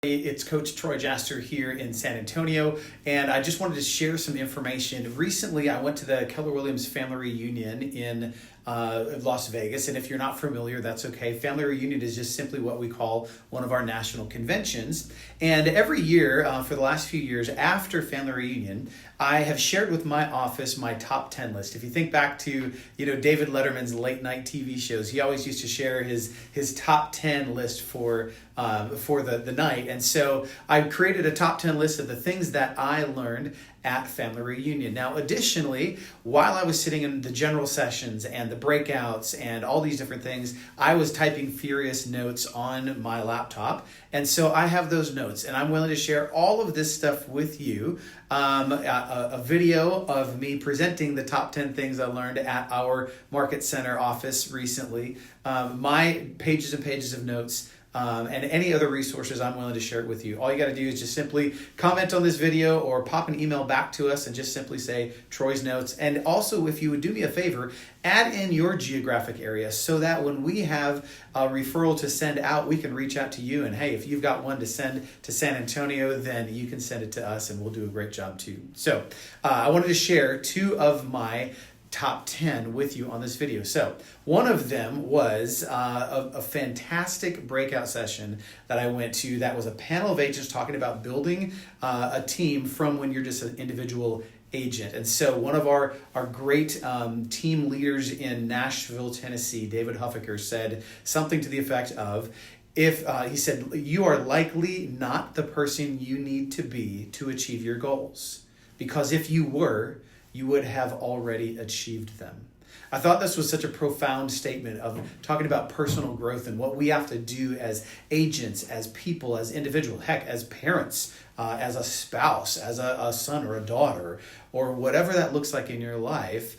It's Coach Troy Jaster here in San Antonio, and I just wanted to share some information. Recently, I went to the Keller Williams Family Reunion in Las Vegas, and if you're not familiar, that's okay. Family Reunion is just simply what we call one of our national conventions, and every year for the last few years after Family Reunion, I have shared with my office my top 10 list. If you think back to David Letterman's late night TV shows, he always used to share his top 10 list for the night. And so I created a top 10 list of the things that I learned at Family Reunion. Now, additionally, while I was sitting in the general sessions and the breakouts and all these different things, I was typing furious notes on my laptop. And so I have those notes, and I'm willing to share all of this stuff with you. A video of me presenting the top 10 things I learned at our Market Center office recently, my pages and pages of notes, and any other resources I'm willing to share it with you. All you got to do is just simply comment on this video or pop an email back to us and just simply say Troy's Notes. And also, if you would do me a favor, add in your geographic area so that when we have a referral to send out, we can reach out to you. And hey, if you've got one to send to San Antonio, then you can send it to us and we'll do a great job too. So I wanted to share two of my top 10 with you on this video. So one of them was a fantastic breakout session that I went to that was a panel of agents talking about building a team from when you're just an individual agent. And so one of our great team leaders in Nashville, Tennessee, David Huffaker, said something to the effect of, he said, you are likely not the person you need to be to achieve your goals. Because if you were, you would have already achieved them. I thought this was such a profound statement of talking about personal growth and what we have to do as agents, as people, as individuals, heck, as parents, as a spouse, as a son or a daughter, or whatever that looks like in your life.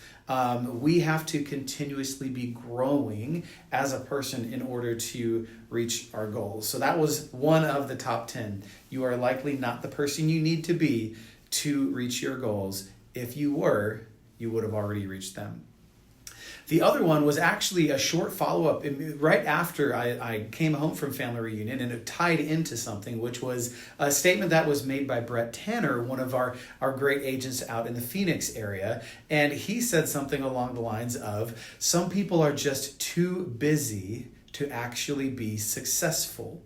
We have to continuously be growing as a person in order to reach our goals. So that was one of the top 10. You are likely not the person you need to be to reach your goals. If you were, you would have already reached them. The other one was actually a short follow-up right after I came home from Family Reunion, and it tied into something, which was a statement that was made by Brett Tanner, one of our great agents out in the Phoenix area. And he said something along the lines of, some people are just too busy to actually be successful.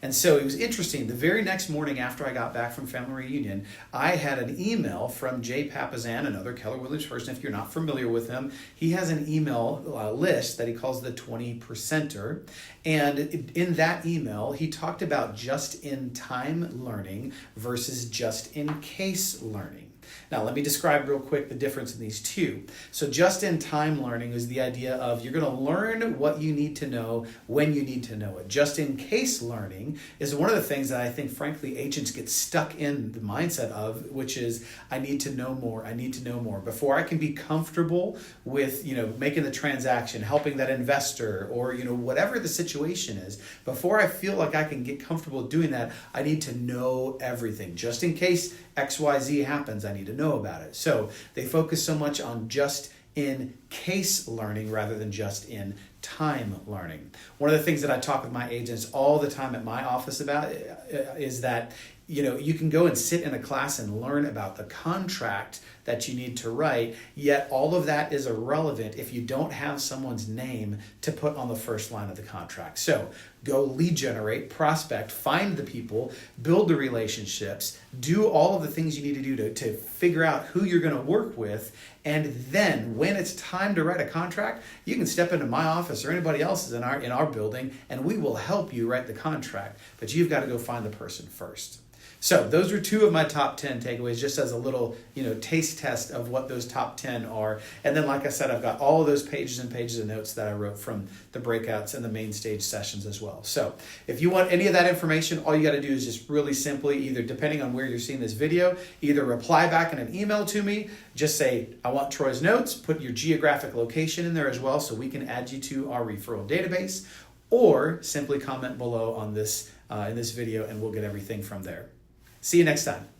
And so it was interesting. The very next morning after I got back from Family Reunion, I had an email from Jay Papasan, another Keller Williams person. If you're not familiar with him, he has an email list that he calls the 20%er. And in that email, he talked about just-in-time learning versus just-in-case learning. Now, let me describe real quick the difference in these two. So just-in-time learning is the idea of you're going to learn what you need to know when you need to know it. Just-in-case learning is one of the things that I think, frankly, agents get stuck in the mindset of, which is, I need to know more, I need to know more. Before I can be comfortable with, making the transaction, helping that investor, or, whatever the situation is, before I feel like I can get comfortable doing that, I need to know everything. Just in case XYZ happens, I need to know about it. So they focus so much on just in case learning rather than just in time learning. One of the things that I talk with my agents all the time at my office about is that you can go and sit in a class and learn about the contract that you need to write, yet all of that is irrelevant if you don't have someone's name to put on the first line of the contract. So go lead generate, prospect, find the people, build the relationships, do all of the things you need to do to figure out who you're going to work with, and then when it's time to write a contract, you can step into my office or anybody else's in our building, and we will help you write the contract, but you've got to go find the person first. So those are two of my top 10 takeaways, just as a little, taste test of what those top 10 are. And then, like I said, I've got all of those pages and pages of notes that I wrote from the breakouts and the main stage sessions as well. So if you want any of that information, all you got to do is just really simply, either depending on where you're seeing this video, either reply back in an email to me, just say, I want Troy's Notes, put your geographic location in there as well so we can add you to our referral database, or simply comment below on this in this video and we'll get everything from there. See you next time.